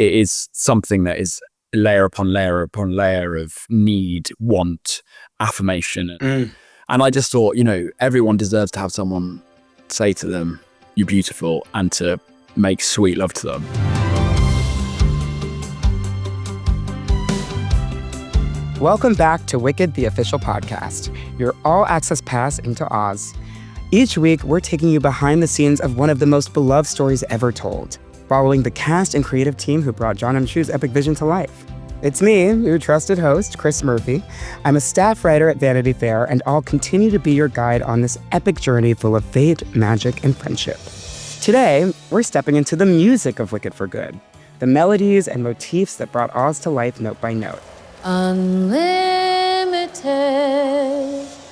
it is something that is layer upon layer upon layer of need, want, affirmation. And I just thought, everyone deserves to have someone say to them, "You're beautiful," and to make sweet love to them. Welcome back to Wicked, the official podcast, your all-access pass into Oz. Each week, we're taking you behind the scenes of one of the most beloved stories ever told, following the cast and creative team who brought Jon M's epic vision to life. It's me, your trusted host, Chris Murphy. I'm a staff writer at Vanity Fair, and I'll continue to be your guide on this epic journey full of fate, magic, and friendship. Today, we're stepping into the music of Wicked for Good, the melodies and motifs that brought Oz to life note by note. Unlimited.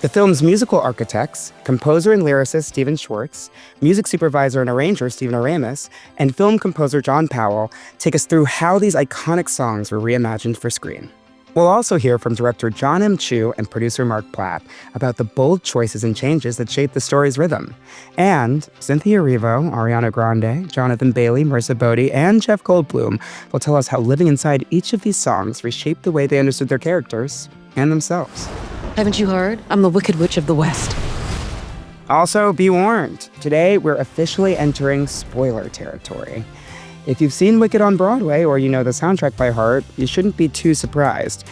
The film's musical architects, composer and lyricist Stephen Schwartz, music supervisor and arranger Stephen Oremus, and film composer John Powell take us through how these iconic songs were reimagined for screen. We'll also hear from director Jon M and producer Marc Platt about the bold choices and changes that shaped the story's rhythm. And Cynthia Erivo, Ariana Grande, Jonathan Bailey, Marissa Bode, and Jeff Goldblum will tell us how living inside each of these songs reshaped the way they understood their characters and themselves. Haven't you heard? I'm the Wicked Witch of the West. Also, be warned, today we're officially entering spoiler territory. If you've seen Wicked on Broadway or you know the soundtrack by heart, you shouldn't be too surprised.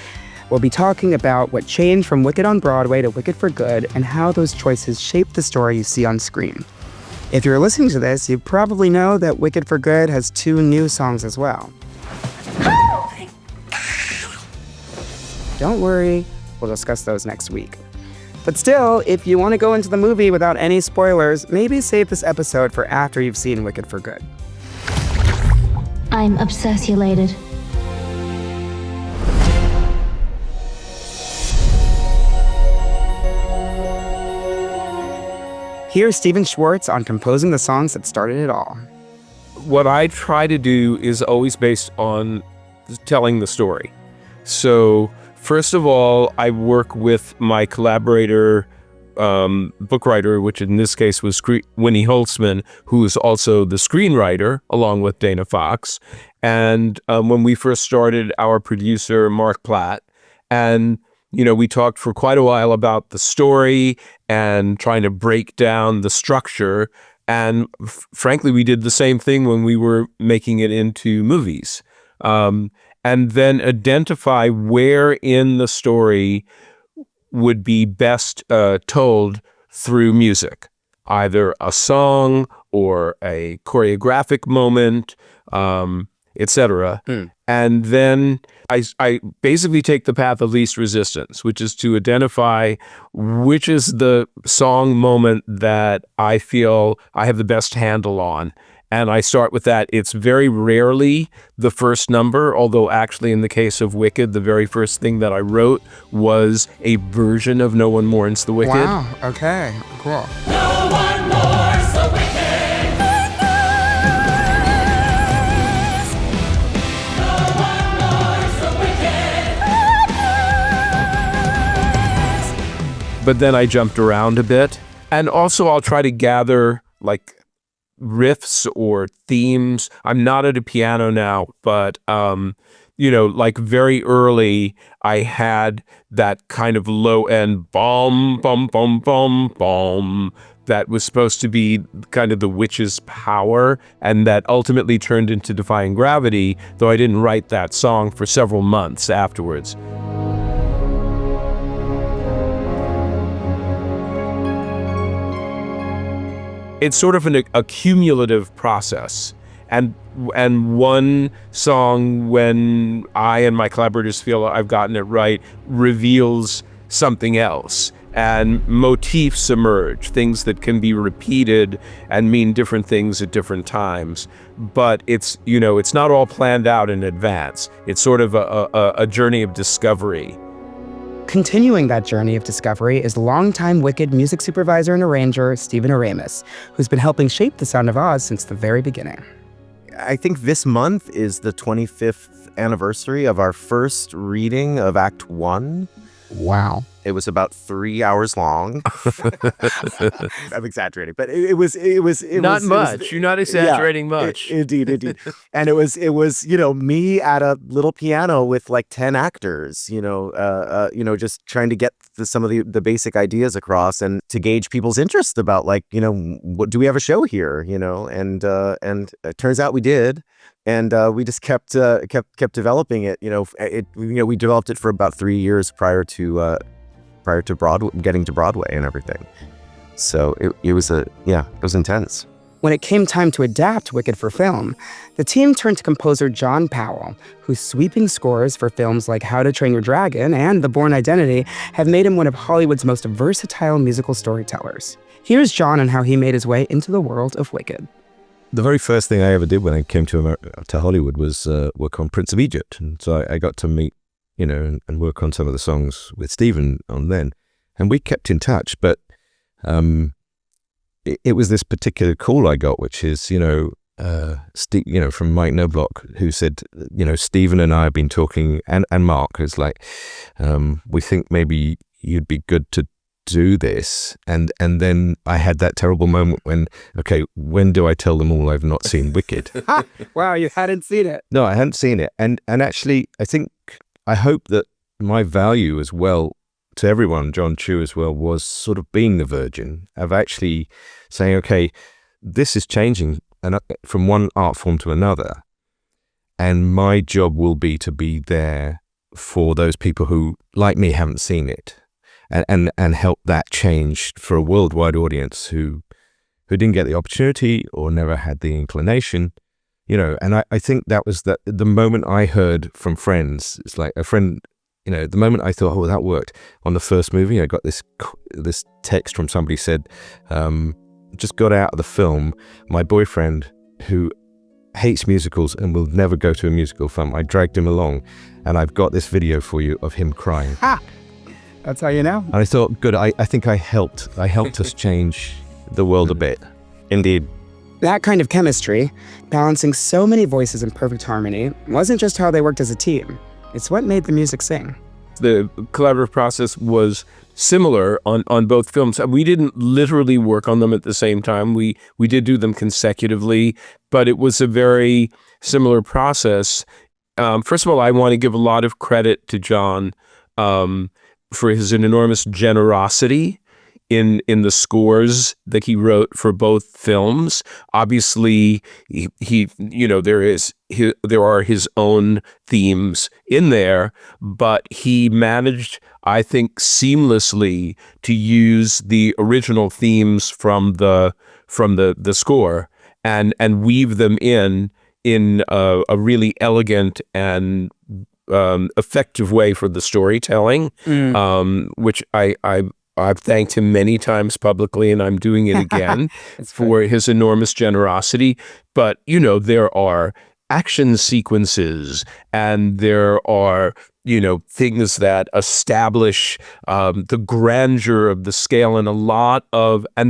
We'll be talking about what changed from Wicked on Broadway to Wicked for Good and how those choices shaped the story you see on screen. If you're listening to this, you probably know that Wicked for Good has 2 new songs as well. Don't worry, we'll discuss those next week. But still, if you want to go into the movie without any spoilers, maybe save this episode for after you've seen Wicked for Good. I'm obsessulated. Here's Stephen Schwartz on composing the songs that started it all. What I try to do is always based on telling the story. So, first of all, I work with my collaborator, book writer, which in this case was Winnie Holtzman, who is also the screenwriter, along with Dana Fox. And when we first started, our producer, Marc Platt. And, we talked for quite a while about the story and trying to break down the structure. And frankly, we did the same thing when we were making it into movies. And then identify where in the story would be best told through music, either a song or a choreographic moment, etc. And then I basically take the path of least resistance, which is to identify which is the song moment that I feel I have the best handle on. And I start with that. It's very rarely the first number, although actually in the case of Wicked, the very first thing that I wrote was a version of No One Mourns the Wicked. Wow, okay, cool. No one mourns the wicked. No one mourns the wicked. But then I jumped around a bit. And also I'll try to gather riffs or themes. I'm not at a piano now, but very early I had that kind of low end bum bum bum bum bum that was supposed to be kind of the witch's power, and that ultimately turned into Defying Gravity, though I didn't write that song for several months afterwards. It's sort of a cumulative process. And one song, when I and my collaborators feel I've gotten it right, reveals something else. And motifs emerge, things that can be repeated and mean different things at different times. But it's not all planned out in advance. It's sort of a journey of discovery. Continuing that journey of discovery is longtime Wicked music supervisor and arranger Stephen Oremus, who's been helping shape the sound of Oz since the very beginning. I think this month is the 25th anniversary of our first reading of Act 1. Wow. It was about 3 hours long. I'm exaggerating, but it was Not much. You're not exaggerating much. Indeed. And it was, me at a little piano with like 10 actors, just trying to get some of the basic ideas across and to gauge people's interest about like, what do we have a show here, and it turns out we did. And we just kept developing it. We developed it for about 3 years prior to Broadway, getting to Broadway and everything. So it was intense. When it came time to adapt Wicked for film, the team turned to composer John Powell, whose sweeping scores for films like How to Train Your Dragon and The Bourne Identity have made him one of Hollywood's most versatile musical storytellers. Here's John on how he made his way into the world of Wicked. The very first thing I ever did when I came to Hollywood was work on Prince of Egypt. And so I got to meet, and work on some of the songs with Stephen on then. And we kept in touch, but it was this particular call I got, which is, from Mike Knobloch, who said, Stephen and I have been talking, and Mark, who's like, we think maybe you'd be good to do this. And then I had that terrible moment when do I tell them all I've not seen Wicked? Wow, you hadn't seen it. No, I hadn't seen it. And actually, I hope that my value as well to everyone, John Chu as well, was sort of being the virgin of actually saying, okay, this is changing from one art form to another. And my job will be to be there for those people who, like me, haven't seen it. And help that change for a worldwide audience who didn't get the opportunity or never had the inclination, and I think that was the moment I heard from friends. It's like a friend, the moment I thought, oh, that worked. On the first movie, I got this text from somebody said, just got out of the film, my boyfriend who hates musicals and will never go to a musical film, I dragged him along, and I've got this video for you of him crying. Ha! That's how you know. And I thought, good, I think I helped us change the world a bit. Indeed. That kind of chemistry, balancing so many voices in perfect harmony, wasn't just how they worked as a team. It's what made the music sing. The collaborative process was similar on both films. We didn't literally work on them at the same time. We did do them consecutively, but it was a very similar process. First of all, I want to give a lot of credit to John for his enormous generosity in the scores that he wrote for both films. Obviously, there are his own themes in there, but he managed, I think, seamlessly to use the original themes from the score and weave them in a really elegant and effective way for the storytelling, which I've thanked him many times publicly, and I'm doing it again for his enormous generosity. But, there are action sequences and there are, things that establish the grandeur of the scale and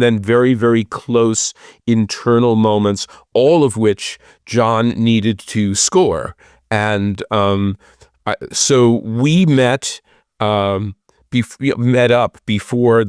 then very, very close internal moments, all of which John needed to score. And so we met up before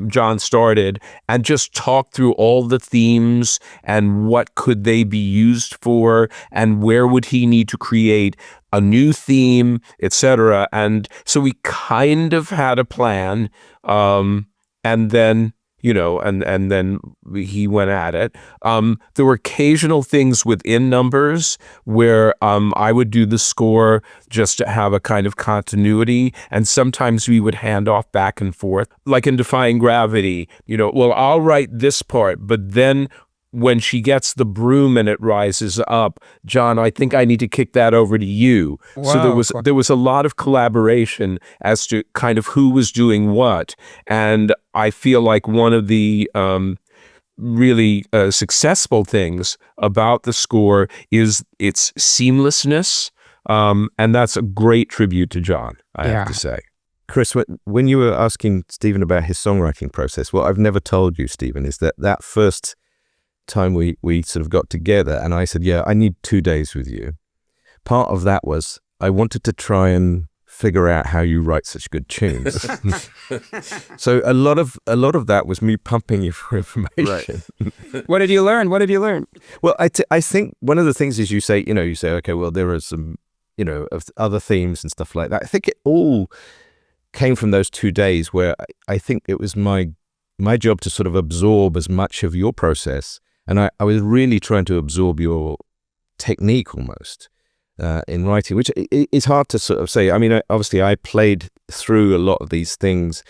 John started and just talked through all the themes and what could they be used for and where would he need to create a new theme, etc. And so we kind of had a plan, and then and then he went at it. There were occasional things within numbers where I would do the score just to have a kind of continuity, and sometimes we would hand off back and forth. Like in Defying Gravity, I'll write this part, but then when she gets the broom and it rises up, John, I think I need to kick that over to you. Wow. So there was a lot of collaboration as to kind of who was doing what. And I feel like one of the really successful things about the score is its seamlessness. And that's a great tribute to John, I have to say. Chris, when you were asking Stephen about his songwriting process, what I've never told you, Stephen, is that first time we sort of got together and I said, I need 2 days with you. Part of that was I wanted to try and figure out how you write such good tunes. So a lot of that was me pumping you for information. Right. What did you learn? What did you learn? Well, I think one of the things is you say, okay, well, there are some, of other themes and stuff like that. I think it all came from those 2 days where I think it was my job to sort of absorb as much of your process. And I was really trying to absorb your technique almost in writing, which is hard to sort of say. I mean, obviously I played through a lot of these things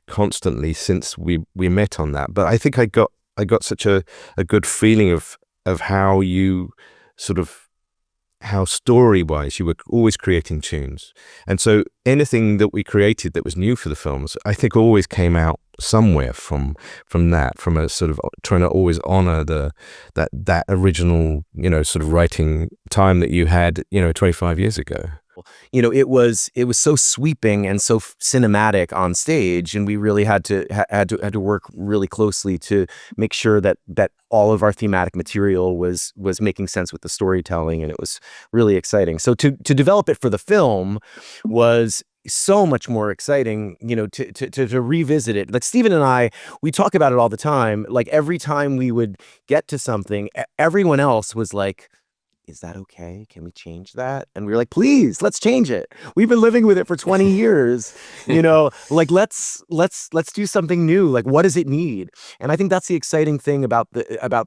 constantly since we met on that. But I think I got such a good feeling of how you sort of, how story-wise you were always creating tunes. And so anything that we created that was new for the films, I think always came out somewhere from that, from a sort of trying to always honor that original, sort of writing time that you had, 25 years ago. It was so sweeping and so cinematic on stage, and we really had to work really closely to make sure that all of our thematic material was making sense with the storytelling, and it was really exciting. So to develop it for the film was so much more exciting, to revisit it. Like Stephen and I, we talk about it all the time. Like every time we would get to something, everyone else was like, is that okay? Can we change that? And we were like, please, let's change it. We've been living with it for 20 years. Like let's do something new. Like, what does it need? And I think that's the exciting thing about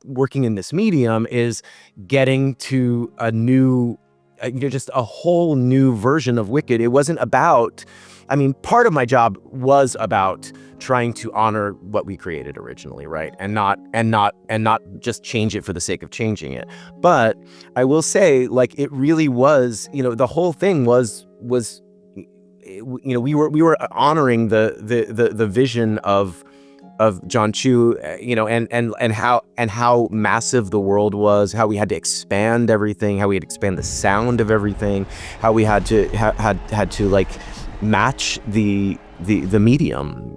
working in this medium, is getting to a new, just a whole new version of Wicked. It wasn't about, part of my job was about trying to honor what we created originally, right? And not just change it for the sake of changing it. But I will say, like, it really was, the whole thing was we were honoring the vision of John Chu, and how massive the world was, how we had to expand everything, how we had to expand the sound of everything, how we had to like match the medium,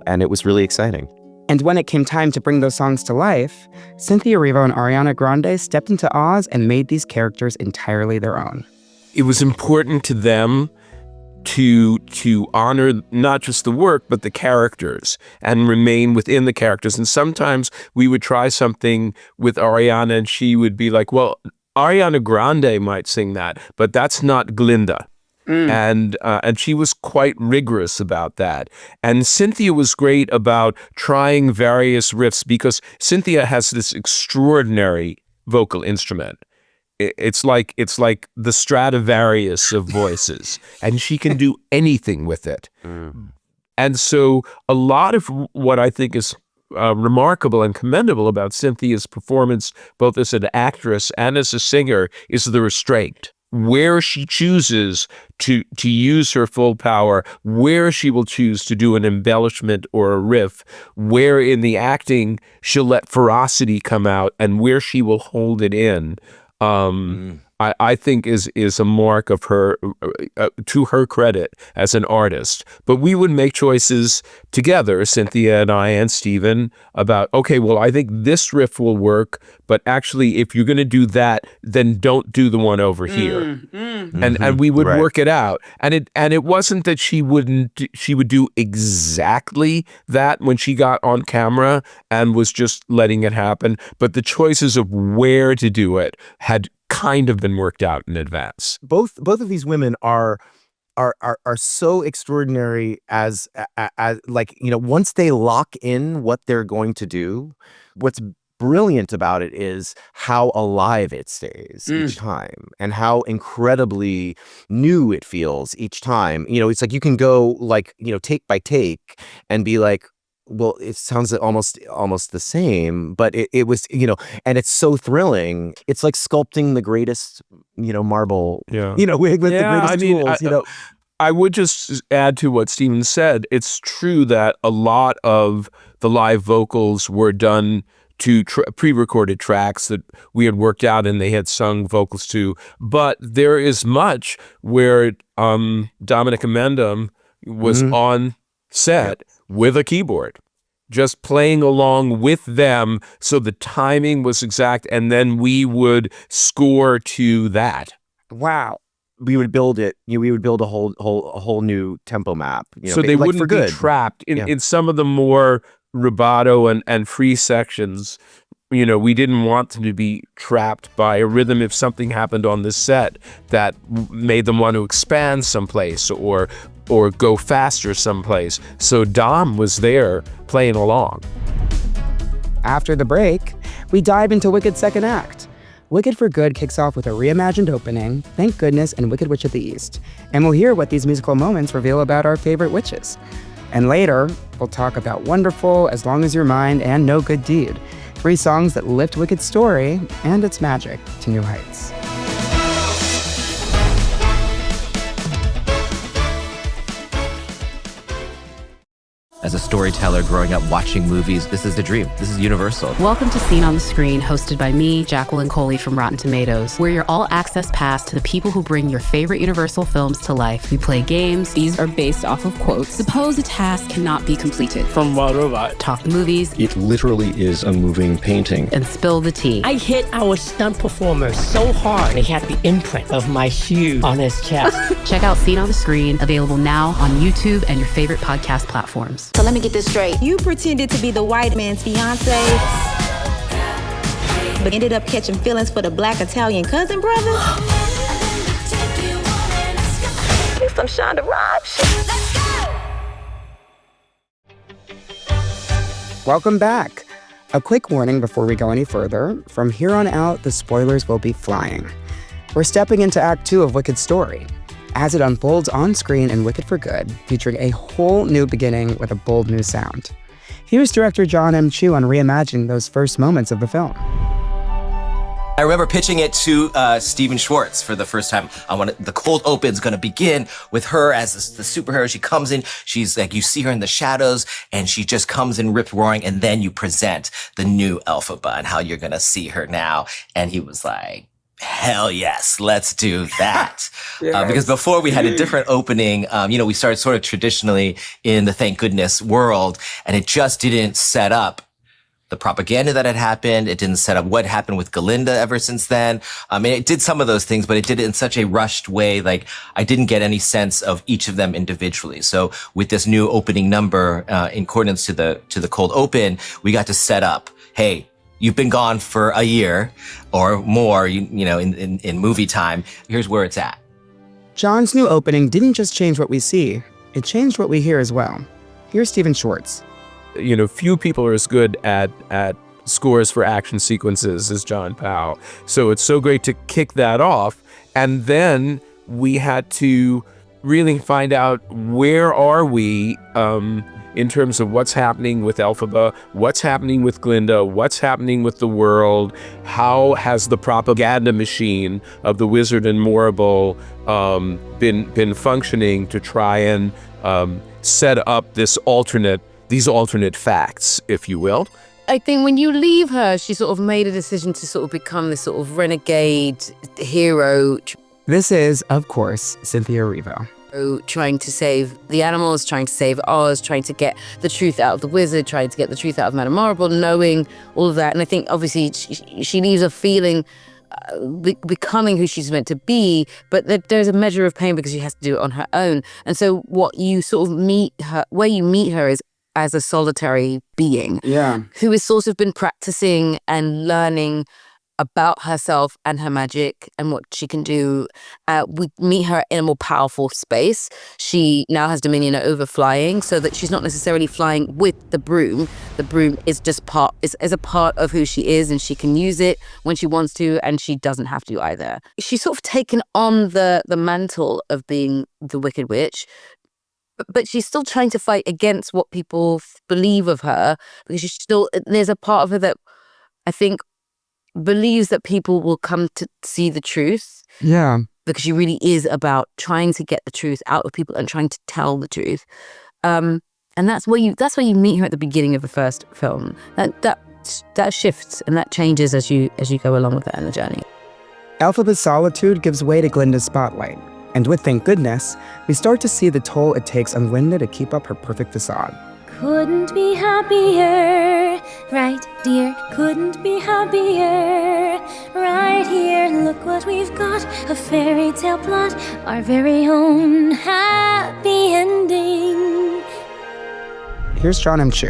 and it was really exciting. And when it came time to bring those songs to life, Cynthia Erivo and Ariana Grande stepped into Oz and made these characters entirely their own. It was important to them to honor not just the work, but the characters, and remain within the characters. And sometimes we would try something with Ariana and she would be like, well, Ariana Grande might sing that, but that's not Glinda. And she was quite rigorous about that. And Cynthia was great about trying various riffs, because Cynthia has this extraordinary vocal instrument. It's like the Stradivarius of voices, and she can do anything with it. And so a lot of what I think is remarkable and commendable about Cynthia's performance, both as an actress and as a singer, is the restraint. Where she chooses to use her full power, where she will choose to do an embellishment or a riff, where in the acting she'll let ferocity come out, and where she will hold it in. I think is a mark of her, to her credit as an artist. But we would make choices together, Cynthia and I and Stephen, about, okay, well, I think this riff will work, but actually, if you're going to do that, then don't do the one over here. And we would work it out. And it wasn't that she would do exactly that when she got on camera and was just letting it happen, but the choices of where to do it had kind of been worked out in advance. Both of these women are so extraordinary as like, once they lock in what they're going to do, what's brilliant about it is how alive it stays each time, and how incredibly new it feels each time. It's like you can go like, take by take and be like, well, it sounds almost the same, but it was, and it's so thrilling. It's like sculpting the greatest, marble, with the greatest tools, I would just add to what Stephen said. It's true that a lot of the live vocals were done to pre-recorded tracks that we had worked out and they had sung vocals to, but there is much where Dominic Amendum was on set with a keyboard, just playing along with them, so the timing was exact, and then we would score to that. Wow. build it. We would build a whole new tempo map. So they like wouldn't for good. be trapped in some of the more rubato and free sections. We didn't want them to be trapped by a rhythm if something happened on the set that made them want to expand someplace or go faster someplace. So Dom was there playing along. After the break, we dive into Wicked's second act. Wicked for Good kicks off with a reimagined opening, Thank Goodness, and Wicked Witch of the East. And we'll hear what these musical moments reveal about our favorite witches. And later, we'll talk about Wonderful, As Long as You're Mine, and No Good Deed. 3 songs that lift Wicked's story and its magic to new heights. As a storyteller growing up watching movies, this is the dream. This is universal. Welcome to Scene on the Screen, hosted by me, Jacqueline Coley from Rotten Tomatoes. We're your all-access pass to the people who bring your favorite Universal films to life. We play games. These are based off of quotes. Suppose a task cannot be completed. From Wild Robot. Talk movies. It literally is a moving painting. And spill the tea. I hit our stunt performer so hard, they had the imprint of my shoe on his chest. Check out Scene on the Screen, available now on YouTube and your favorite podcast platforms. So let me get this straight. You pretended to be the white man's fiance, but ended up catching feelings for the black Italian cousin brother? Get some Shonda Rhimes. Welcome back. A quick warning before we go any further. From here on out, the spoilers will be flying. We're stepping into Act 2 of Wicked's story, as it unfolds on screen in Wicked for Good, featuring a whole new beginning with a bold new sound. Here's director Jon M on reimagining those first moments of the film. I remember pitching it to Stephen Schwartz for the first time. The cold open's going to begin with her as the superhero. She comes in, she's like, you see her in the shadows, and she just comes in rip roaring, and then you present the new Elphaba and how you're going to see her now. And he was like, hell yes, let's do that. Yes. Because before we had a different opening, we started sort of traditionally in the Thank Goodness world, and it just didn't set up the propaganda that had happened. It didn't set up what happened with Glinda ever since then. It did some of those things, but it did it in such a rushed way. Like, I didn't get any sense of each of them individually. So with this new opening number, in accordance to the cold open, we got to set up, hey, you've been gone for a year or more, in movie time. Here's where it's at. Jon's new opening didn't just change what we see, it changed what we hear as well. Here's Stephen Schwartz. Few people are as good at scores for action sequences as John Powell. So it's so great to kick that off. And then we had to really find out, where are we in terms of what's happening with Elphaba, what's happening with Glinda, what's happening with the world, how has the propaganda machine of the Wizard and Morrible been functioning to try and set up these alternate facts, if you will. I think when you leave her, she sort of made a decision to sort of become this sort of renegade hero. This is, of course, Cynthia Erivo. Trying to save the animals, trying to save Oz, trying to get the truth out of the wizard, trying to get the truth out of Madame Morrible, knowing all of that. And I think obviously she leaves her feeling becoming who she's meant to be, but there's a measure of pain because she has to do it on her own. And so what you sort of where you meet her is as a solitary being, who has sort of been practicing and learning about herself and her magic and what she can do. We meet her in a more powerful space. She now has dominion over flying, so that she's not necessarily flying with the broom. The broom is just is a part of who she is, and she can use it when she wants to, and she doesn't have to either. She's sort of taken on the mantle of being the Wicked Witch, but she's still trying to fight against what people believe of her, because there's a part of her that I think believes that people will come to see the truth. Yeah. Because she really is about trying to get the truth out of people and trying to tell the truth. And that's where you meet her at the beginning of the first film. That shifts and that changes as you go along with that in the journey. Elphaba's solitude gives way to Glinda's spotlight. And with Thank Goodness, we start to see the toll it takes on Glinda to keep up her perfect facade. couldn't be happier. Right, dear, couldn't be happier. Right here, look what we've got. A fairy tale plot, our very own happy ending. Here's Jon M. Chu.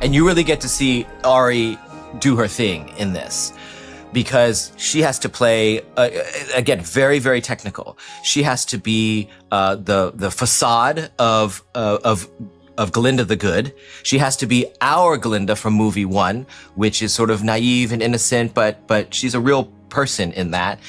And you really get to see Ari do her thing in this, because she has to play, again, very, very technical. She has to be the facade of Glinda the Good. She has to be our Glinda from movie 1, which is sort of naive and innocent, but she's a real person in that.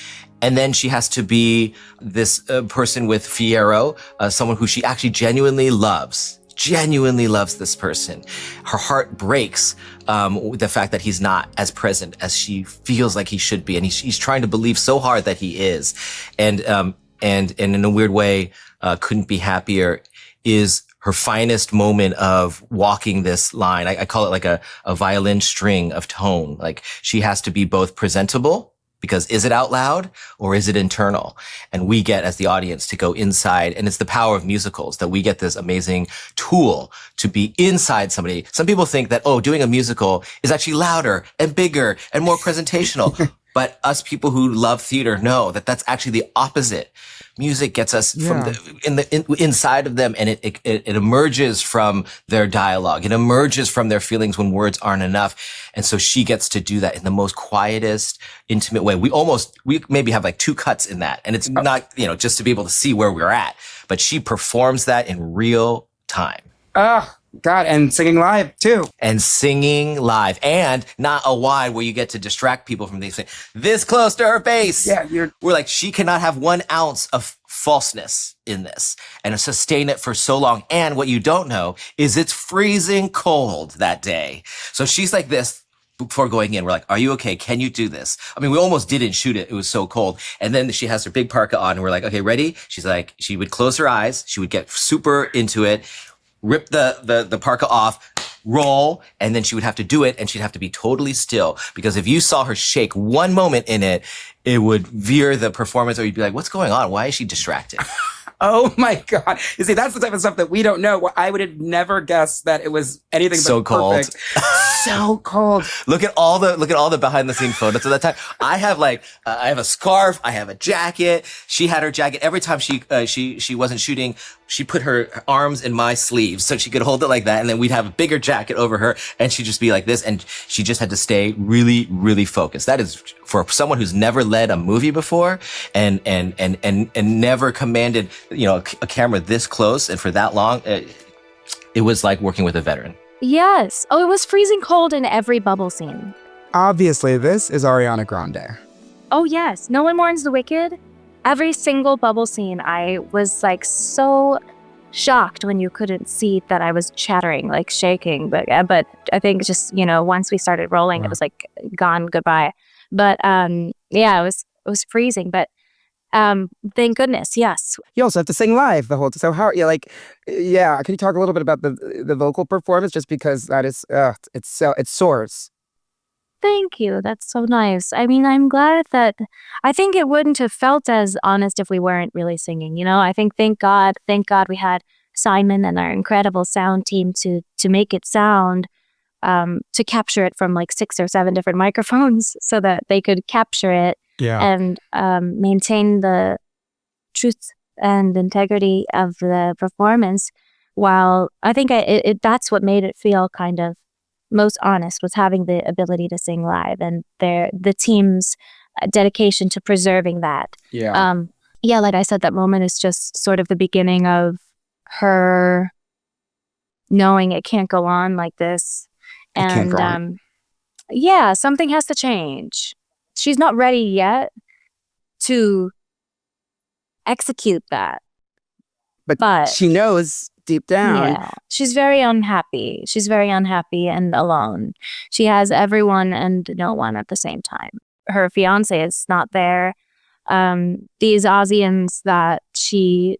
And then she has to be this person with Fiyero, someone who she actually genuinely loves this person. Her heart breaks with the fact that he's not as present as she feels like he should be, and he's trying to believe so hard that he is, and in a weird way, couldn't be happier is her finest moment of walking this line. I call it like a violin string of tone. Like, she has to be both presentable, because is it out loud or is it internal? And we get, as the audience, to go inside. And it's the power of musicals that we get this amazing tool to be inside somebody. Some people think that, doing a musical is actually louder and bigger and more presentational. But us people who love theater know that that's actually the opposite. Music gets us from inside of them, and it emerges from their dialogue. It emerges from their feelings when words aren't enough. And so she gets to do that in the most quietest, intimate way. We maybe have like 2 cuts in that. And it's not, just to be able to see where we're at, but she performs that in real time. Oh, God, and singing live too. And singing live, and not a wide where you get to distract people from these things. This close to her face. Yeah, we're like, she cannot have 1 ounce of falseness in this and sustain it for so long. And what you don't know is it's freezing cold that day. So she's like this before going in. We're like, are you okay? Can you do this? I mean, we almost didn't shoot it. It was so cold. And then she has her big parka on, and we're like, okay, ready? She's like, she would close her eyes. She would get super into it, rip the parka off, roll, and then she would have to do it, and she'd have to be totally still, because if you saw her shake 1 moment in it, it would veer the performance, or you'd be like, what's going on? Why is she distracted? Oh my God. You see, that's the type of stuff that we don't know. I would have never guessed that it was anything so but perfect. So cold. Look at all the behind the scene photos of that time. I have I have a scarf, I have a jacket. She had her jacket every time she wasn't shooting. She put her arms in my sleeves so she could hold it like that, and then we'd have a bigger jacket over her, and she'd just be like this, and she just had to stay really, really focused. That is for someone who's never led a movie before and never commanded, a camera this close and for that long. It was like working with a veteran. Yes. Oh, it was freezing cold in every bubble scene. Obviously, this is Ariana Grande. Oh, yes. No One Mourns the Wicked. Every single bubble scene, I was like so shocked when you couldn't see that I was chattering, like shaking. But I think just, once we started rolling, it was like gone, goodbye. But yeah, it was freezing. But thank goodness, yes. You also have to sing live the whole time. So how, can you talk a little bit about the vocal performance? Just because that is, it soars. Thank you. That's so nice. I mean, I'm glad that I think it wouldn't have felt as honest if we weren't really singing. I think thank God we had Simon and our incredible sound team to make it sound, to capture it from like 6 or 7 different microphones so that they could capture it and maintain the truth and integrity of the performance. While I think that's what made it feel kind of most honest, was having the ability to sing live and the team's dedication to preserving that. Like I said, that moment is just sort of the beginning of her knowing it can't go on like this, and something has to change. She's not ready yet to execute that, but she knows deep down. Yeah, she's very unhappy. She's very unhappy and alone. She has everyone and no one at the same time. Her fiance is not there. These Aussians that she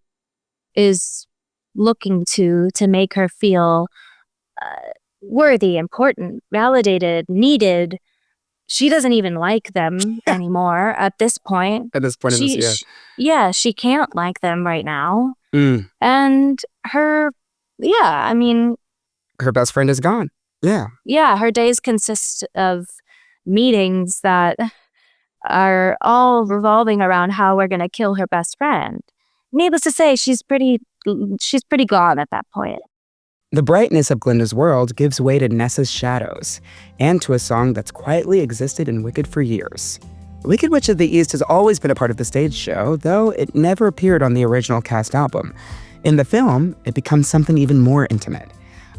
is looking to make her feel worthy, important, validated, needed. She doesn't even like them anymore at this point. She can't like them right now. And her, I mean, her best friend is gone. Yeah. Yeah, her days consist of meetings that are all revolving around how we're going to kill her best friend. Needless to say, she's pretty gone at that point. The brightness of Glinda's world gives way to Nessa's shadows, and to a song that's quietly existed in Wicked for years. Wicked Witch of the East has always been a part of the stage show, though it never appeared on the original cast album. In the film, it becomes something even more intimate,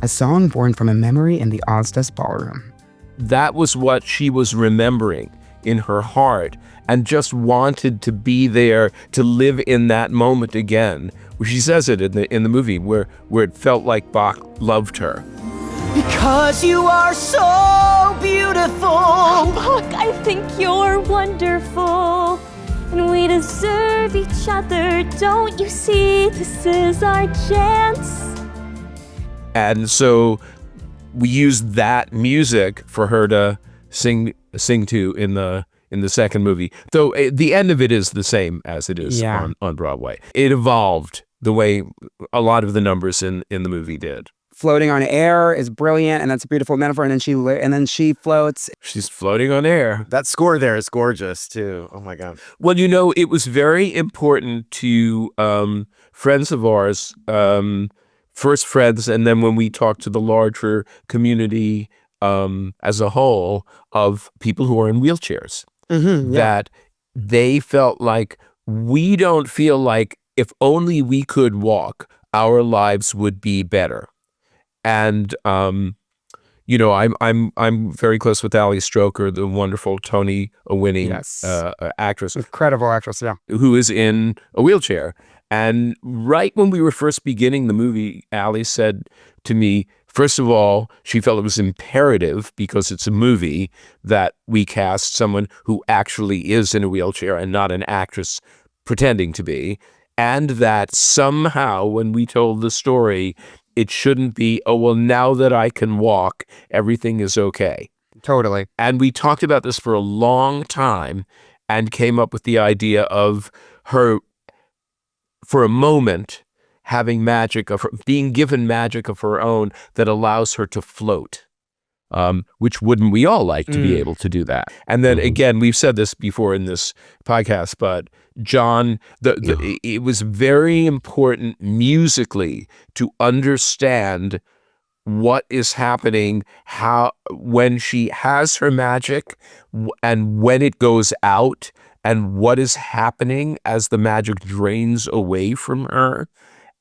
a song born from a memory in the Ozdas ballroom. That was what she was remembering in her heart and just wanted to be there to live in that moment again. She says it in the movie where it felt like Bach loved her. Because you are so beautiful. Bach, I think you're wonderful. And we deserve each other. Don't you see? This is our chance. And so we used that music for her to sing to in the second movie. Though the end of it is the same as it is on Broadway. It evolved the way a lot of the numbers in the movie did. Floating on air is brilliant, and that's a beautiful metaphor. And then she floats. She's floating on air. That score there is gorgeous too. Oh my God. Well, it was very important to friends of ours, first friends, and then when we talked to the larger community as a whole of people who are in wheelchairs, that they felt like we don't feel like if only we could walk, our lives would be better. And I'm very close with Ali Stroker, the wonderful Tony-winning actress, incredible actress, who is in a wheelchair. And right when we were first beginning the movie, Ali said to me, first of all, she felt it was imperative because it's a movie that we cast someone who actually is in a wheelchair and not an actress pretending to be, and that somehow when we told the story, it shouldn't be, oh, well, now that I can walk, everything is okay. Totally. And we talked about this for a long time and came up with the idea of her, for a moment, having magic of her, being given magic of her own that allows her to float, which wouldn't we all like to be able to do that? And then again, we've said this before in this podcast, but John, it was very important musically to understand what is happening, when she has her magic and when it goes out, and what is happening as the magic drains away from her.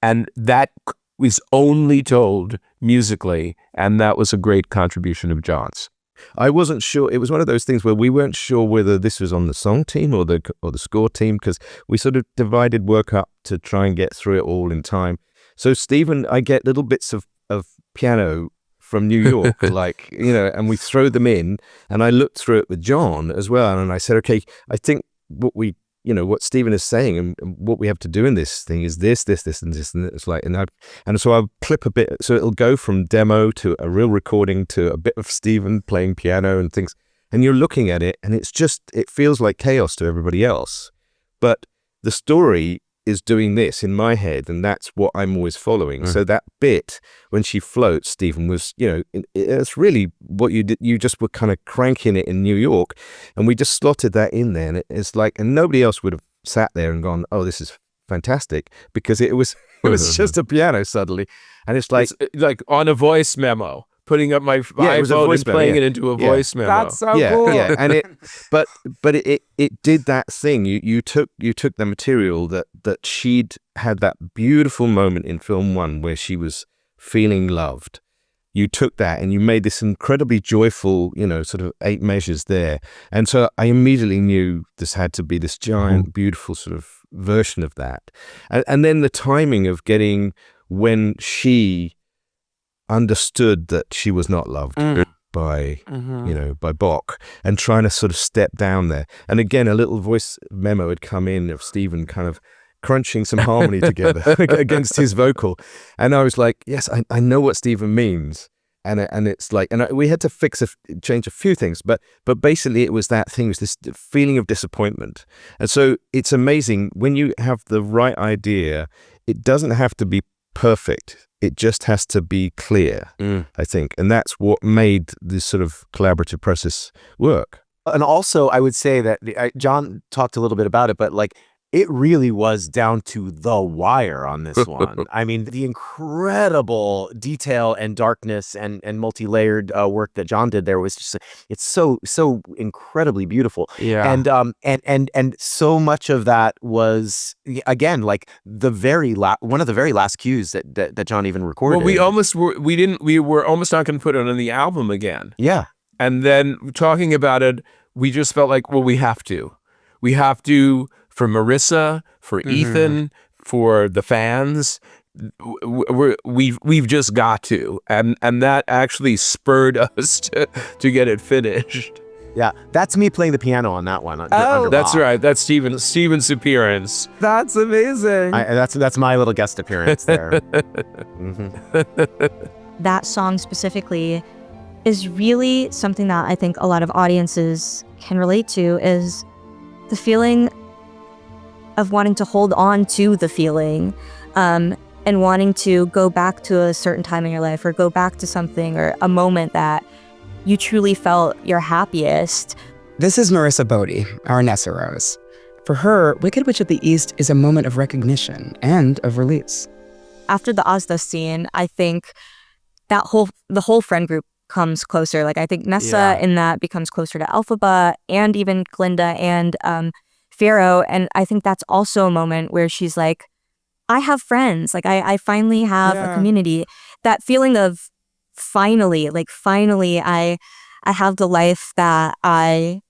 And that was only told musically, and that was a great contribution of John's. I wasn't sure. It was one of those things where we weren't sure whether this was on the song team or the score team, because we sort of divided work up to try and get through it all in time. So Stephen, I get little bits of piano from New York, and we throw them in, and I looked through it with John as well, and I said, okay, I think what Stephen is saying and what we have to do in this thing is this, and this, and it's like, and so I'll clip a bit, so it'll go from demo to a real recording to a bit of Stephen playing piano and things, and you're looking at it, and it feels like chaos to everybody else, but the story is doing this in my head, and that's what I'm always following. So that bit when she floats, Stephen, was, it's really what you did. You just were kind of cranking it in New York, and we just slotted that in there, and it's like, and nobody else would have sat there and gone, oh, this is fantastic, because it was just a piano suddenly, and it's like on a voice memo. Putting up my iPhone and playing it into a voice memo. That's so cool. Yeah, and it did that thing. You took the material that she'd had that beautiful moment in film one where she was feeling loved. You took that and you made this incredibly joyful, sort of 8 measures there. And so I immediately knew this had to be this giant, beautiful sort of version of that. And then the timing of getting when she understood that she was not loved by by Bach, and trying to sort of step down there, and again a little voice memo had come in of Stephen kind of crunching some harmony together against his vocal, and I was like, yes, I know what Stephen means, and it's like, and we had to change a few things, but basically it was that thing, it was this feeling of disappointment. And so it's amazing when you have the right idea, it doesn't have to be perfect. It just has to be clear, I think. And that's what made this sort of collaborative process work. And also, I would say that John talked a little bit about it, but like, it really was down to the wire on this one. I mean, the incredible detail and darkness and multi-layered work that John did there was just, it's so incredibly beautiful. Yeah. And so much of that was, again, like one of the very last cues that John even recorded. Well, we were almost not going to put it on the album again. Yeah. And then talking about it, we just felt like, well, we have to. We have to, for Marissa, for Ethan, for the fans. We've just got to. And that actually spurred us to get it finished. Yeah, that's me playing the piano on that one. That's right. That's Stephen's appearance. That's amazing. That's my little guest appearance there. That song specifically is really something that I think a lot of audiences can relate to, is the feeling of wanting to hold on to the feeling, and wanting to go back to a certain time in your life, or go back to something or a moment that you truly felt your happiest. This is Marissa Bode, our Nessarose. For her, Wicked Witch of the East is a moment of recognition and of release. After the Ozda scene, I think the whole friend group comes closer. Like, I think Nessa in that becomes closer to Elphaba and even Glinda and Pharaoh. And I think that's also a moment where she's like, I have friends. Like, I finally have a community. That feeling of finally, I have the life that I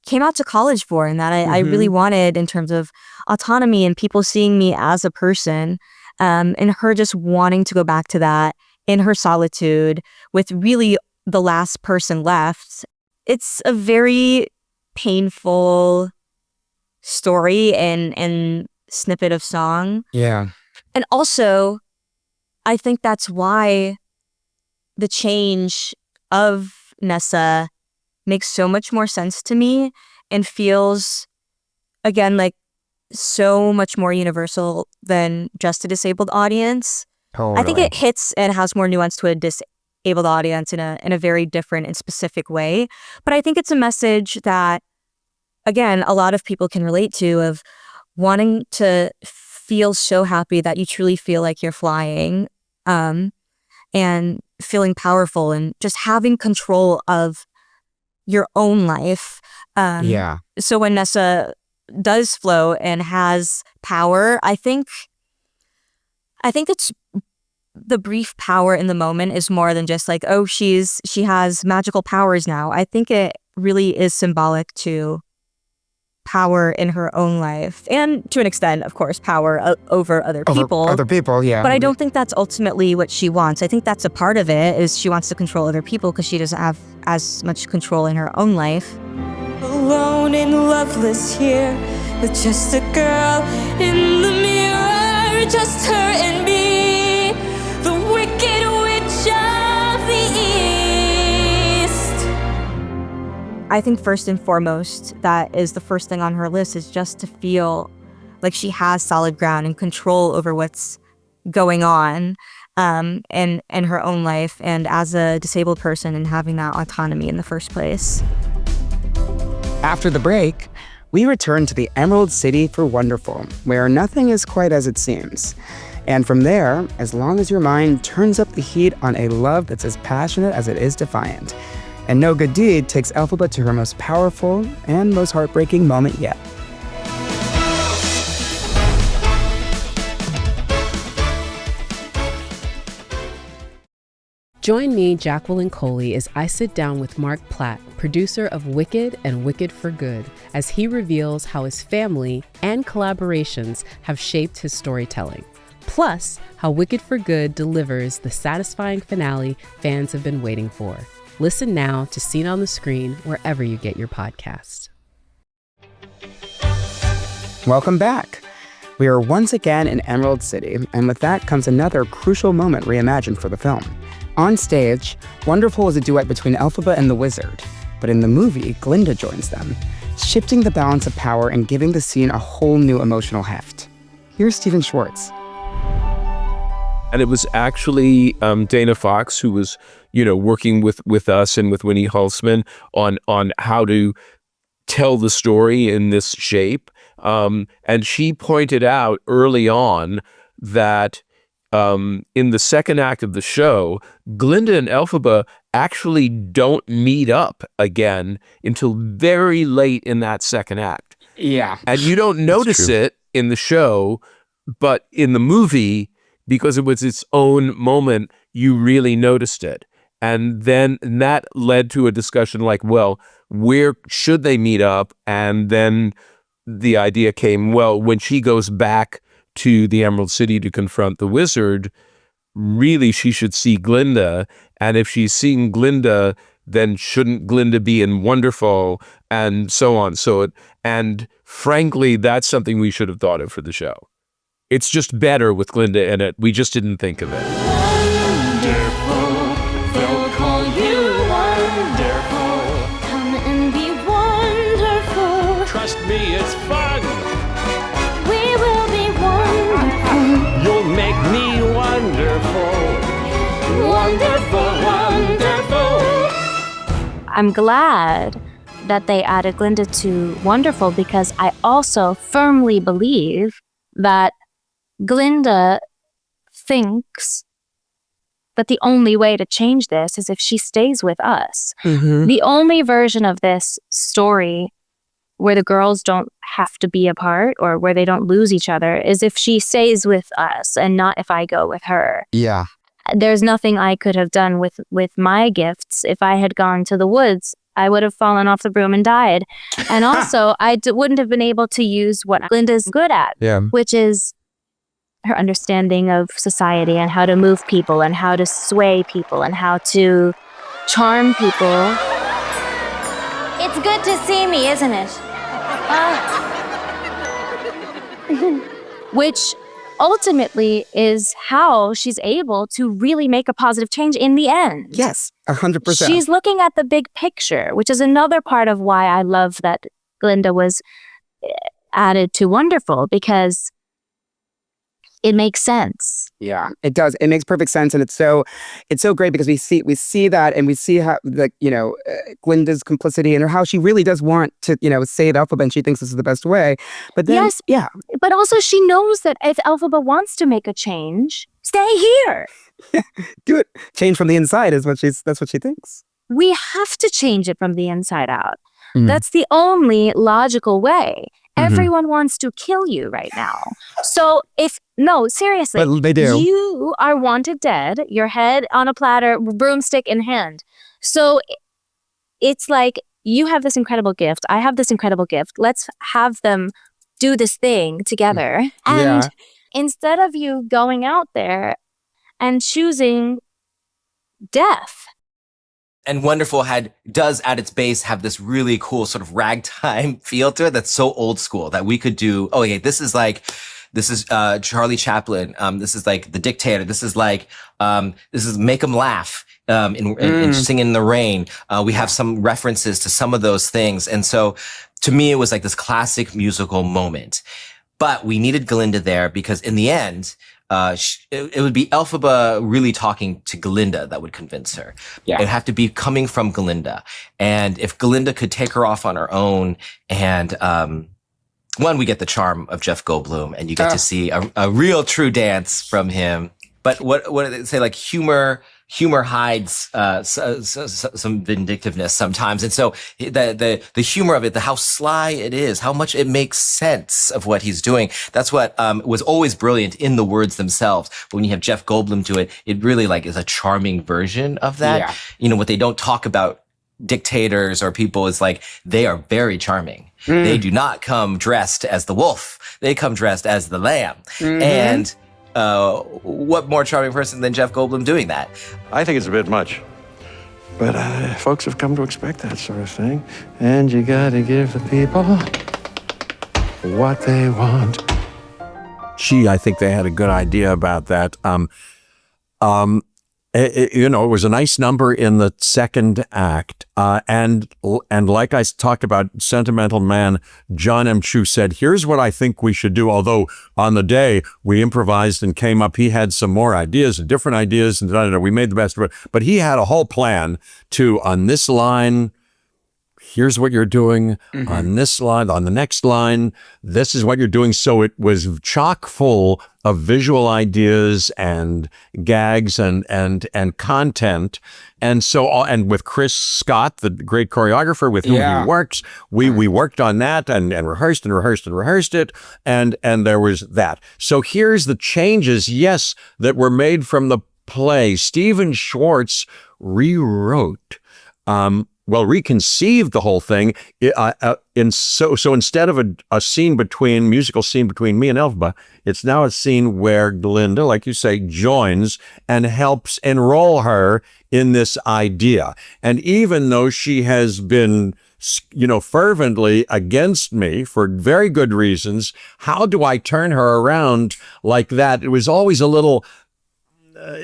came out to college for, and that I really wanted, in terms of autonomy and people seeing me as a person, and her just wanting to go back to that in her solitude with really the last person left. It's a very painful story and snippet of song. Yeah. And also, I think that's why the change of Nessa makes so much more sense to me and feels, again, like so much more universal than just a disabled audience. Totally. I think it hits and has more nuance to a disabled audience in a very different and specific way. But I think it's a message that, again, a lot of people can relate to, of wanting to feel so happy that you truly feel like you're flying, and feeling powerful and just having control of your own life. So when Nessa does flow and has power, I think it's the brief power in the moment is more than just like, oh, she has magical powers now. I think it really is symbolic to power in her own life, and to an extent, of course, power over other people. Yeah. But I don't think that's ultimately what she wants. I think that's a part of it, is she wants to control other people because she doesn't have as much control in her own life. Alone and loveless here, with just a girl in the mirror, just her and me, the wicked witch of the East. I think first and foremost, that is the first thing on her list, is just to feel like she has solid ground and control over what's going on in her own life, and as a disabled person, and having that autonomy in the first place. After the break, we return to the Emerald City for Wonderful, where nothing is quite as it seems. And from there, as long as your mind turns up the heat on a love that's as passionate as it is defiant. And No Good Deed takes Elphaba to her most powerful and most heartbreaking moment yet. Join me, Jacqueline Coley, as I sit down with Marc Platt, producer of Wicked and Wicked for Good, as he reveals how his family and collaborations have shaped his storytelling. Plus, how Wicked for Good delivers the satisfying finale fans have been waiting for. Listen now to Seen on the Screen wherever you get your podcasts. Welcome back. We are once again in Emerald City, and with that comes another crucial moment reimagined for the film. On stage, Wonderful is a duet between Elphaba and the Wizard, but in the movie, Glinda joins them, shifting the balance of power and giving the scene a whole new emotional heft. Here's Stephen Schwartz. And it was actually Dana Fox who was, working with us and with Winnie Hulsman on how to tell the story in this shape. And she pointed out early on that in the second act of the show, Glinda and Elphaba actually don't meet up again until very late in that second act. Yeah. And you don't notice it in the show, but in the movie, because it was its own moment, you really noticed it. And then that led to a discussion like, well, where should they meet up? And then the idea came, well, when she goes back to the Emerald City to confront the wizard, really she should see Glinda. And if she's seeing Glinda, then shouldn't Glinda be in Wonderful, and so on. And frankly, that's something we should have thought of for the show. It's just better with Glinda in it. We just didn't think of it. Wonderful, they'll call you wonderful. Come and be wonderful. Trust me, it's fun. We will be wonderful. You'll make me wonderful. Wonderful, wonderful. I'm glad that they added Glinda to Wonderful, because I also firmly believe that Glinda thinks that the only way to change this is if she stays with us. Mm-hmm. The only version of this story where the girls don't have to be apart or where they don't lose each other is if she stays with us and not if I go with her. Yeah. There's nothing I could have done with my gifts. If I had gone to the woods, I would have fallen off the broom and died. And also, wouldn't have been able to use what Glinda's good at, which is her understanding of society and how to move people and how to sway people and how to charm people. It's good to see me, isn't it? Which ultimately is how she's able to really make a positive change in the end. Yes, 100%. She's looking at the big picture, which is another part of why I love that Glinda was added to Wonderful, because it makes sense. Yeah, it does. It makes perfect sense, and it's so great because we see that, and we see how Glinda's complicity and how she really does want to save Elphaba, and she thinks this is the best way. But then, yes, but also she knows that if Elphaba wants to make a change, stay here. Do it. Change from the inside is that's what she thinks. We have to change it from the inside out. Mm. That's the only logical way. Everyone wants to kill you right now. So seriously, but they do. You are wanted dead, your head on a platter, broomstick in hand. So it's like, you have this incredible gift, I have this incredible gift. Let's have them do this thing together. And instead of you going out there and choosing death. And Wonderful does at its base have this really cool sort of ragtime feel to it that's so old school that we could do, this is Charlie Chaplin. This is like The Dictator. This is like, this is Make 'Em Laugh, in Sing in the Rain. We have some references to some of those things. And so to me, it was like this classic musical moment. But we needed Glinda there because in the end, it would be Elphaba really talking to Glinda that would convince her. Yeah. It'd have to be coming from Glinda. And if Glinda could take her off on her own and, one, we get the charm of Jeff Goldblum and you get to see a real true dance from him. But what do they say? Like humor hides, some vindictiveness sometimes. And so the humor of it, how sly it is, how much it makes sense of what he's doing. That's what, was always brilliant in the words themselves. But when you have Jeff Goldblum do it, it really is a charming version of that. Yeah. What they don't talk about dictators or people is they are very charming. They do not come dressed as the wolf. They come dressed as the lamb. And, what more charming person than Jeff Goldblum doing that? I think it's a bit much. But folks have come to expect that sort of thing. And you gotta give the people what they want. I think they had a good idea about that. it was a nice number in the second act. And like I talked about, Sentimental Man, Jon M said, here's what I think we should do. Although on the day we improvised and came up, he had some more ideas and different ideas, and we made the best of it. But he had a whole plan on this line, here's what you're doing, on this line, on the next line, this is what you're doing. So it was chock full of visual ideas and gags and content. And so, and with Chris Scott, the great choreographer with whom he works, we worked on that and rehearsed it. And there was that. So here's the changes, yes, that were made from the play. Stephen Schwartz reconceived the whole thing. So instead of a musical scene between me and Elphaba, it's now a scene where Glinda, like you say, joins and helps enroll her in this idea. And even though she has been, fervently against me for very good reasons, how do I turn her around like that? It was always a little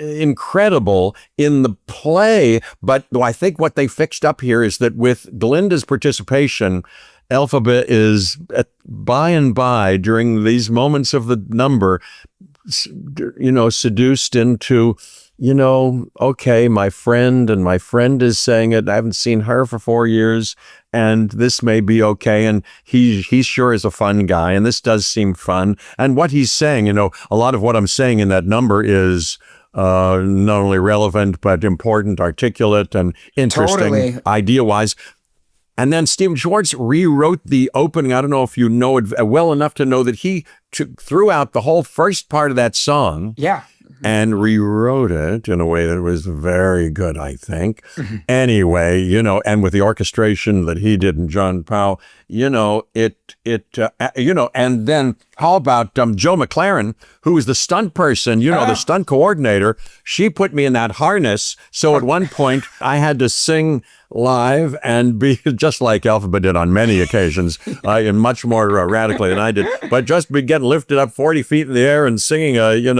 incredible in the play, but I think what they fixed up here is that with Glinda's participation, Elphaba is by and by during these moments of the number, seduced into, okay, my friend is saying it. I haven't seen her for 4 years, and this may be okay. And he sure is a fun guy, and this does seem fun. And what he's saying, a lot of what I'm saying in that number is not only relevant, but important, articulate, and interesting idea-wise. And then Stephen Schwartz rewrote the opening. I don't know if you know it well enough to know that he threw out the whole first part of that song. Yeah. And rewrote it in a way that was very good, I think. Anyway, and with the orchestration that he did and John Powell, and then how about Joe McLaren, who was the stunt person, the stunt coordinator? She put me in that harness. So at one point I had to sing live and be just like Elphaba did on many occasions, and much more radically than I did, but just be getting lifted up 40 feet in the air and singing an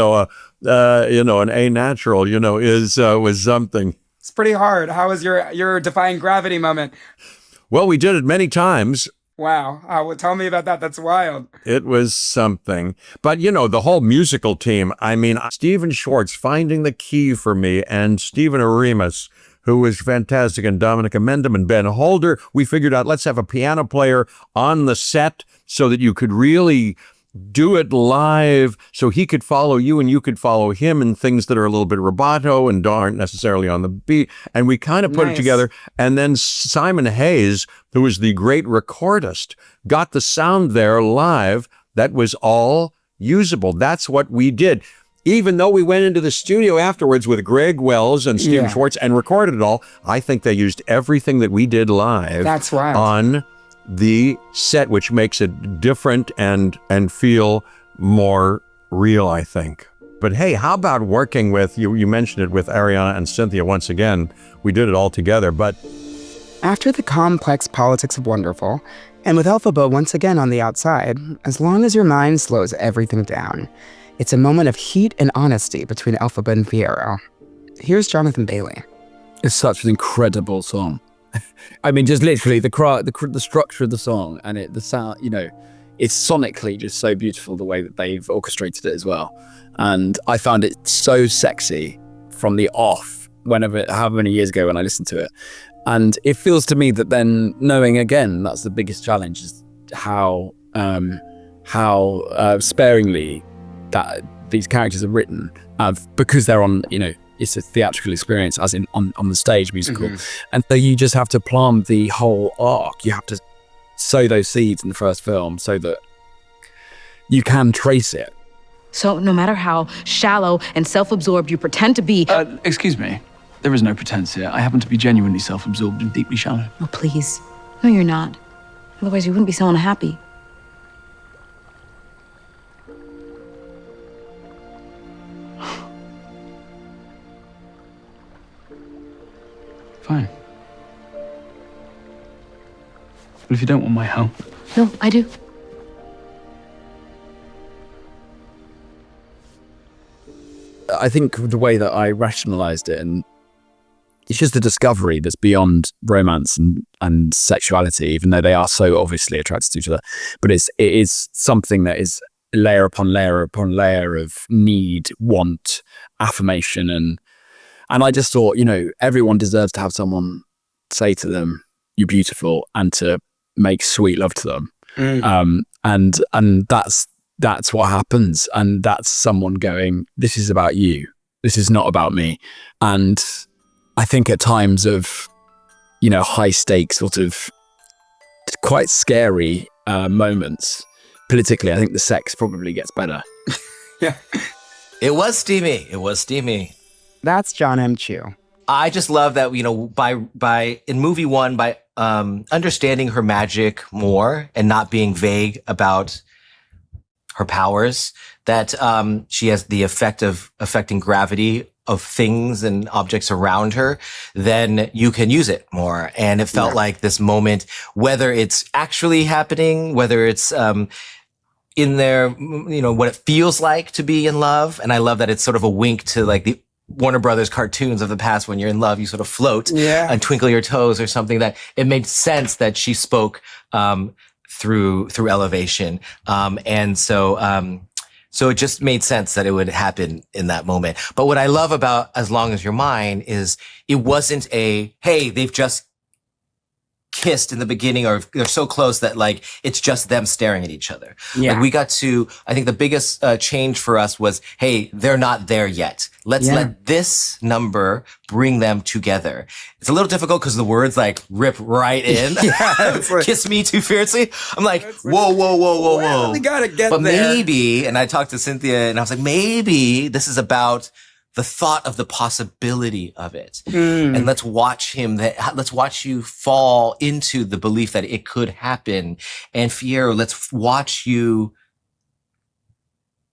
A natural, was something. It's pretty hard. How was your defying gravity moment? Well, we did it many times. Wow. Tell me about that. That's wild. It was something. But, the whole musical team, Stephen Schwartz finding the key for me, and Stephen Oremus, who was fantastic, and Dominic Amendum and Ben Holder. We figured out, let's have a piano player on the set so that you could really do it live, so he could follow you and you could follow him in things that are a little bit rubato and aren't necessarily on the beat. And we kind of put it together. And then Simon Hayes, who was the great recordist, got the sound there live. That was all usable. That's what we did. Even though we went into the studio afterwards with Greg Wells and Stephen Schwartz and recorded it all, I think they used everything that we did live on the set, which makes it different and feel more real, I think. But hey, how about working with, you mentioned it with Ariana and Cynthia once again. We did it all together, but... After the complex politics of Wonderful, and with Elphaba once again on the outside, as long as your mind slows everything down, it's a moment of heat and honesty between Elphaba and Fiyero. Here's Jonathan Bailey. It's such an incredible song. Just literally the structure of the song and the sound, it's sonically just so beautiful the way that they've orchestrated it as well. And I found it so sexy from the off, however many years ago when I listened to it. And it feels to me that then knowing again, that's the biggest challenge, is how sparingly that these characters are written, because they're on, it's a theatrical experience, as in on the stage musical. And so you just have to plant the whole arc. You have to sow those seeds in the first film so that you can trace it. So no matter how shallow and self-absorbed you pretend to be... Excuse me. There is no pretense here. I happen to be genuinely self-absorbed and deeply shallow. Oh, please. No, you're not. Otherwise you wouldn't be so unhappy. Fine. But if you don't want my help... No, I do. I think the way that I rationalized it, and it's just a discovery that's beyond romance and sexuality, even though they are so obviously attracted to each other. But it is something that is layer upon layer upon layer of need, want, affirmation. And I just thought, everyone deserves to have someone say to them, "You're beautiful," and to make sweet love to them. And that's what happens. And that's someone going, "This is about you. This is not about me." And I think at times of, high stakes, sort of quite scary moments, politically, I think the sex probably gets better. Yeah. It was steamy. It was steamy. That's Jon M. Chu. I just love that, by in movie one, by understanding her magic more and not being vague about her powers, that she has the effect of affecting gravity of things and objects around her, then you can use it more. And it felt like this moment, whether it's actually happening, whether it's in there, what it feels like to be in love. And I love that it's sort of a wink to like the Warner Brothers cartoons of the past. When you're in love, you sort of float and twinkle your toes or something. That it made sense that she spoke through elevation. So it just made sense that it would happen in that moment. But what I love about As Long As You're Mine is it wasn't hey, they've just kissed in the beginning, or they're so close that like it's just them staring at each other. Yeah. Like we got to, I think the biggest change for us was, hey, they're not there yet. Let's let this number bring them together. It's a little difficult because the words like rip right in. Kiss me too fiercely. I'm like, whoa. We gotta get but there. Maybe, and I talked to Cynthia and I was like, maybe this is about the thought of the possibility of it. And let's watch you fall into the belief that it could happen. And Fiyero, let's watch you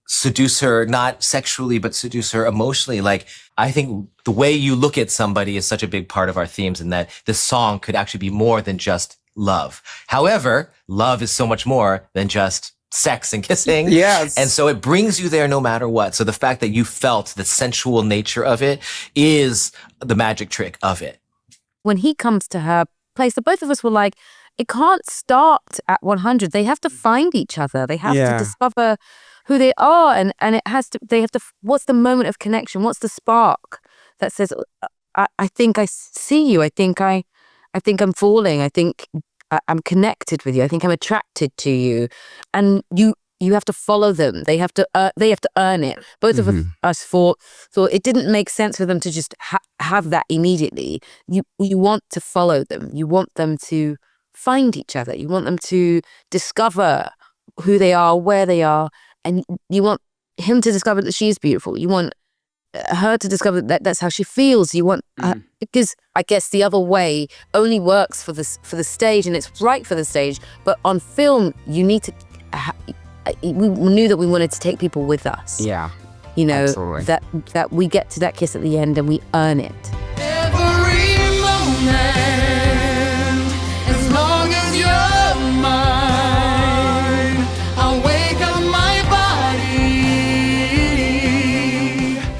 seduce her, not sexually, but seduce her emotionally. Like, I think the way you look at somebody is such a big part of our themes, and that this song could actually be more than just love. However, love is so much more than just sex and kissing. Yes. And so it brings you there no matter what. So the fact that you felt the sensual nature of it is the magic trick of it. When he comes to her place, the both of us were like, it can't start at 100. They have to find each other. They have to discover who they are. And it has to, they have to, what's the moment of connection? What's the spark that says, I think I see you. I think I'm falling. I think I'm connected with you. I think I'm attracted to you. And you have to follow them. They have to earn it. Both of us thought it didn't make sense for them to just have that immediately. You want to follow them. You want them to find each other. You want them to discover who they are, where they are, and you want him to discover that she's beautiful. You want her to discover that that's how she feels. You want because I guess the other way only works for the stage, and it's right for the stage. But on film, you need to. We knew that we wanted to take people with us. Yeah, absolutely. that we get to that kiss at the end and we earn it. Every moment, as long as you're mine, I'll wake up my body.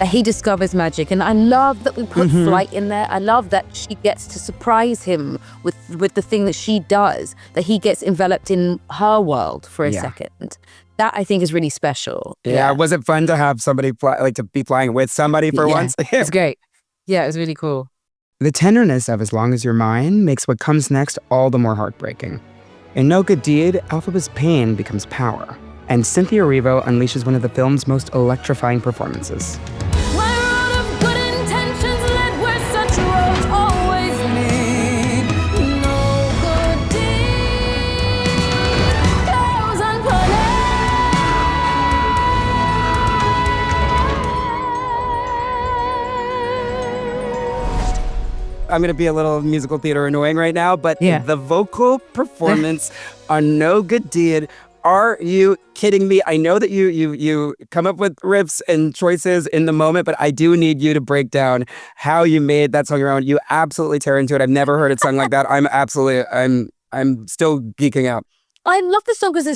He discovers magic, and I love that we put flight in there. I love that she gets to surprise him with the thing that she does, that he gets enveloped in her world for a second. That I think is really special. Yeah. Was it fun to have somebody to be flying with somebody for once? It's great. Yeah, it was really cool. The tenderness of As Long As You're Mine makes what comes next all the more heartbreaking. In No Good Deed, Elphaba's pain becomes power, and Cynthia Erivo unleashes one of the film's most electrifying performances. I'm going to be a little musical theater annoying right now, but the vocal performance on No Good Deed, are you kidding me? I know that you come up with riffs and choices in the moment, but I do need you to break down how you made that song your own. You absolutely tear into it. I've never heard it sung like that. I'm still geeking out. I love the song because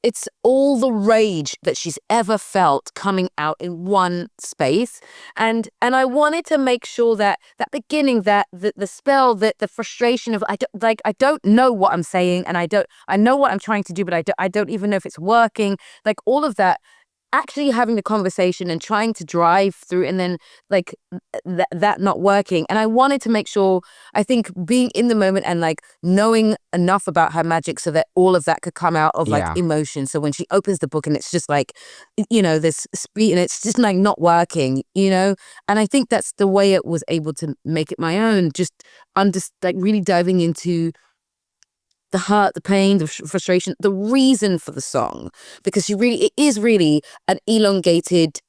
it's all the rage that she's ever felt coming out in one space, and I wanted to make sure that beginning, that the spell, that the frustration of I don't know what I'm saying, and I know what I'm trying to do, but I don't even know if it's working, like all of that. Actually having the conversation and trying to drive through, and then like that not working. And I wanted to make sure, I think, being in the moment and like knowing enough about her magic so that all of that could come out of like emotion. So when she opens the book and it's just like, you know, this speed and it's just like not working, you know. And I think that's the way it was able to make it my own. Just like really diving into the hurt, the pain, the frustration, the reason for the song, because it is really an elongated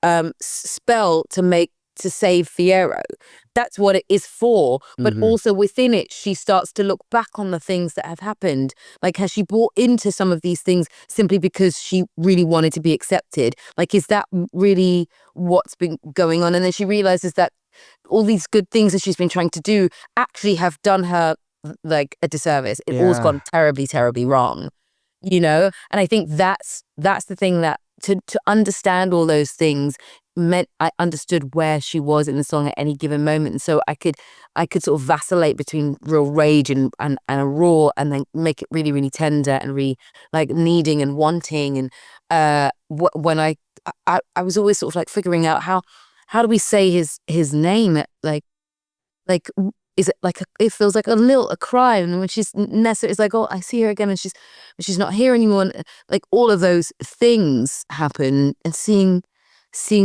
spell to save Fiyero. That's what it is for. But also within it, she starts to look back on the things that have happened. Like, has she bought into some of these things simply because she really wanted to be accepted? Like, is that really what's been going on? And then she realizes that all these good things that she's been trying to do actually have done her like a disservice. It all's gone terribly, terribly wrong, you know. And I think that's the thing, that to understand all those things meant I understood where she was in the song at any given moment, and so I could sort of vacillate between real rage and a raw, and then make it really, really tender and really like needing and wanting. And when I was always sort of like figuring out how do we say his name, like is it like it feels like a cry, and when she's Nessa is like, oh, I see her again, and she's not here anymore, and like all of those things happen, and seeing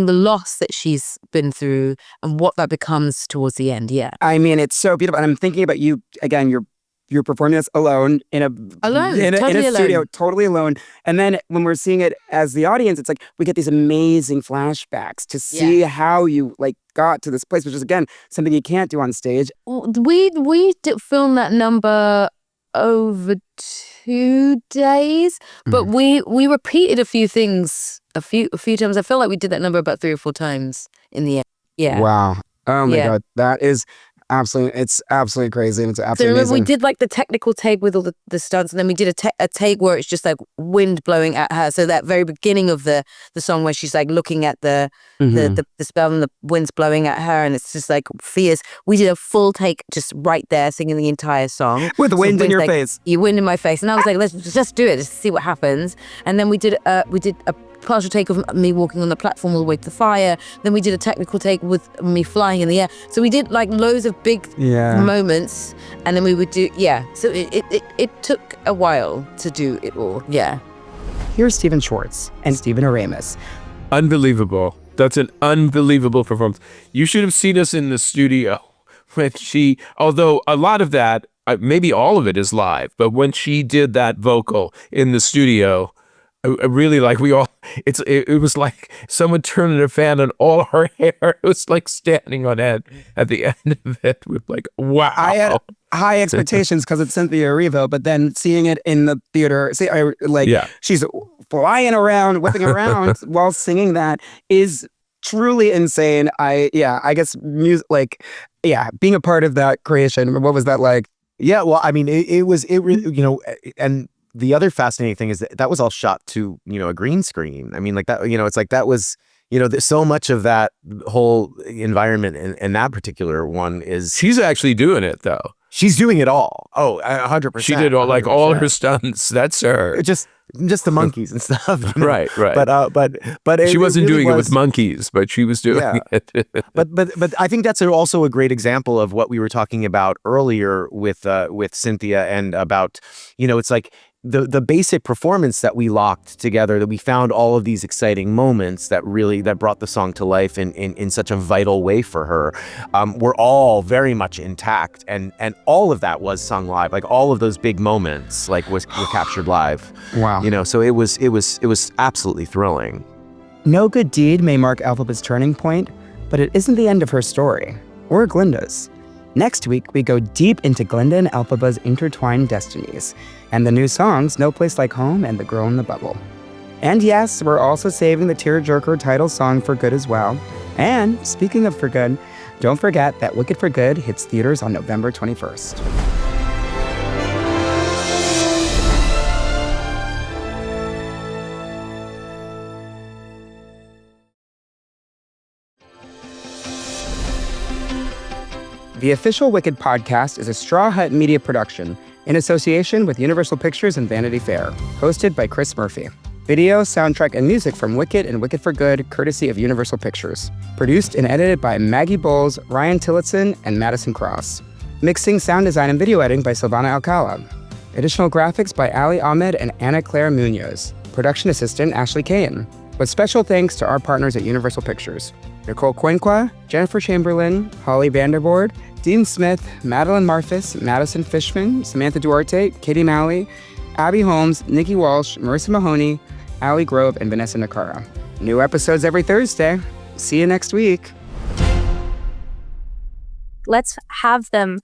the loss that she's been through and what that becomes towards the end. I mean, it's so beautiful, and I'm thinking about you again. You're performing this alone in a studio, totally alone. And then when we're seeing it as the audience, it's like we get these amazing flashbacks to see how you like got to this place, which is again something you can't do on stage. We did film that number over 2 days, but we repeated a few things a few times. I feel like we did that number about 3 or 4 times in the end. Yeah. Wow. Oh my God, that is. Absolutely, it's absolutely crazy, and it's absolutely amazing. We did like the technical take with all the stunts, and then we did a take where it's just like wind blowing at her. So that very beginning of the song where she's like looking at the spell and the wind's blowing at her, and it's just like fierce. We did a full take just right there, singing the entire song with the wind in your face. You wind in my face, and I was like, let's just do it, just see what happens. And then we did a partial take of me walking on the platform all the way to the fire. Then we did a technical take with me flying in the air. So we did like loads of big moments, and then we would do so it took a while to do it all. Here's Stephen Schwartz and Stephen Oremus. Unbelievable. That's an unbelievable performance. You should have seen us in the studio when although a lot of that, maybe all of it is live, but when she did that vocal in the studio, really, like it was like someone turning a fan on all her hair. It was like standing on end at the end of it. With like, wow. I had high expectations because it's Cynthia Erivo, but then seeing it in the theater, she's flying around, whipping around while singing that is truly insane. I guess music, being a part of that creation. What was that like? Yeah, well, I mean, it really, you know, and the other fascinating thing is that was all shot to, you know, a green screen. I mean, like that, you know, it's like that was, you know, so much of that whole environment and that particular one is. She's actually doing it though. She's doing it all. Oh, 100%. She did all her stunts. That's her. Just the monkeys and stuff. You know? Right. But she wasn't doing it with monkeys, but she was doing it. but I think that's also a great example of what we were talking about earlier with Cynthia, and about, you know, it's like the basic performance that we locked together, that we found all of these exciting moments that brought the song to life in such a vital way for her, were all very much intact, and all of that was sung live. Like all of those big moments were captured live. Wow. You know, so it was absolutely thrilling. No good deed may mark Elphaba's turning point, but it isn't the end of her story, or Glinda's. Next week, we go deep into Glinda and Elphaba's intertwined destinies, and the new songs No Place Like Home and The Girl in the Bubble. And yes, we're also saving the tearjerker title song for good as well. And speaking of for good, don't forget that Wicked for Good hits theaters on November 21st. The official Wicked podcast is a Straw Hut Media production in association with Universal Pictures and Vanity Fair, hosted by Chris Murphy. Video, soundtrack, and music from Wicked and Wicked for Good, courtesy of Universal Pictures. Produced and edited by Maggie Bowles, Ryan Tillotson, and Madison Cross. Mixing, sound design, and video editing by Silvana Alcala. Additional graphics by Ali Ahmed and Anna Claire Munoz. Production assistant Ashley Kane. With special thanks to our partners at Universal Pictures. Nicole Cuenca, Jennifer Chamberlain, Holly Vanderboord, Dean Smith, Madeline Marfis, Madison Fishman, Samantha Duarte, Katie Malley, Abby Holmes, Nikki Walsh, Marissa Mahoney, Allie Grove, and Vanessa Nakara. New episodes every Thursday. See you next week. Let's have them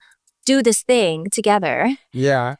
do this thing together. Yeah.